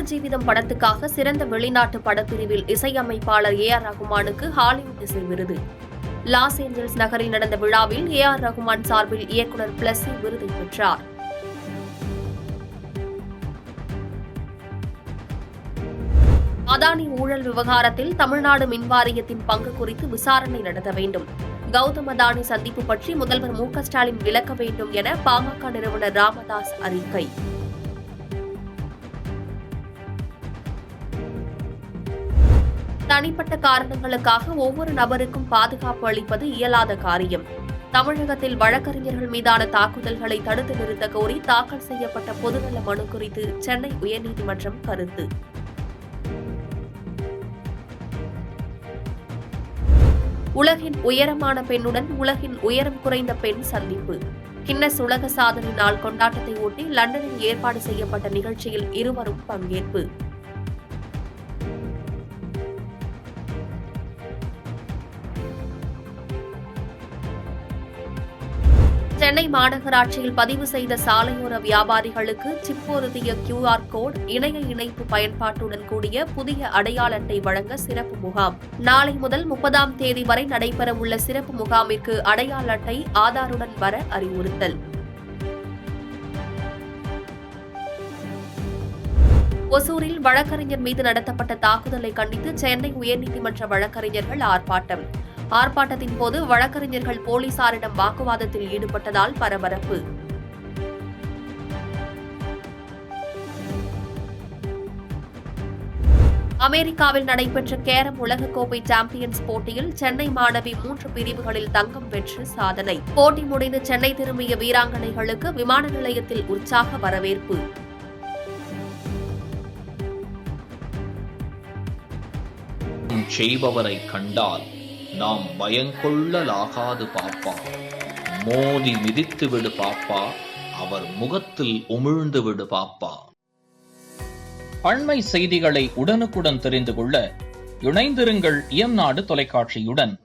100 ஜீவிதம் படத்துக்காக சிறந்த வெளிநாட்டு படப்பிரிவில் இசையமைப்பாளர் AR ரகுமானுக்கு ஹாலிவுட் இசை விருது. லாஸ் ஏஞ்சல்ஸ் நகரில் நடந்த விழாவில் AR ரகுமான் சார்பில் இயக்குநர் பிளஸ்ஸி விருதை பெற்றார். அதானி ஊழல் விவகாரத்தில் தமிழ்நாடு மின்வாரியத்தின் பங்கு குறித்து விசாரணை நடத்த வேண்டும். கௌதம் அதானி சந்திப்பு பற்றி முதல்வர் MK ஸ்டாலின் விளக்க வேண்டும் என பாமக நிறுவனர் ராமதாஸ் அறிக்கை. தனிப்பட்ட காரணங்களுக்காக ஒவ்வொரு நபருக்கும் பாதுகாப்பு அளிப்பது இயலாத காரியம். தமிழகத்தில் வழக்கறிஞர்கள் மீதான தாக்குதல்களை தடுத்து நிறுத்த கோரி தாக்கல் செய்யப்பட்ட பொதுநல மனு குறித்து சென்னை உயர்நீதிமன்றம் கருத்து. உலகின் உயரமான பெண்ணுடன் உலகின் உயரம் குறைந்த பெண் சந்திப்பு. கின்னஸ் உலக சாதனை நாள் கொண்டாட்டத்தை ஒட்டி லண்டனில் ஏற்பாடு செய்யப்பட்ட நிகழ்ச்சியில் இருவரும் பங்கேற்பு. சென்னை மாநகராட்சியில் பதிவு செய்த சாலையோர வியாபாரிகளுக்கு சிப் பொருத்திய QR கோட், இணைய இணைப்பு பயன்பாட்டுடன் கூடிய புதிய அடையாள அட்டை வழங்க சிறப்பு முகாம். நாளை முதல் 30ஆம் தேதி வரை நடைபெறவுள்ள சிறப்பு முகாமிற்கு அடையாள அட்டை ஆதாருடன் வர அறிவுறுத்தல். ஒசூரில் வழக்கறிஞர் மீது நடத்தப்பட்ட தாக்குதலை கண்டித்து சென்னை உயர்நீதிமன்ற வழக்கறிஞர்கள் ஆர்ப்பாட்டம். ஆர்ப்பாட்டத்தின் போது வழக்கறிஞர்கள் போலீசாரிடம் வாக்குவாதத்தில் ஈடுபட்டதால் பரபரப்பு. அமெரிக்காவில் நடைபெற்ற கேரம் உலகக்கோப்பை சாம்பியன்ஸ் போட்டியில் சென்னை மாணவி 3 பிரிவுகளில் தங்கம் வென்று சாதனை. போட்டி முடிந்து சென்னை திரும்பிய வீராங்கனைகளுக்கு விமான நிலையத்தில் உற்சாக வரவேற்பு. செய்பவரை கண்டால் நாம் பயங்கொள்ளலாகாது பாப்பா, மோதி மிதித்து விடு பாப்பா, அவர் முகத்தில் உமிழ்ந்து விடு பாப்பா. அண்மை செய்திகளை உடனுக்குடன் தெரிந்து கொள்ள இணைந்திருங்கள் இயம்நாடு தொலைக்காட்சியுடன்.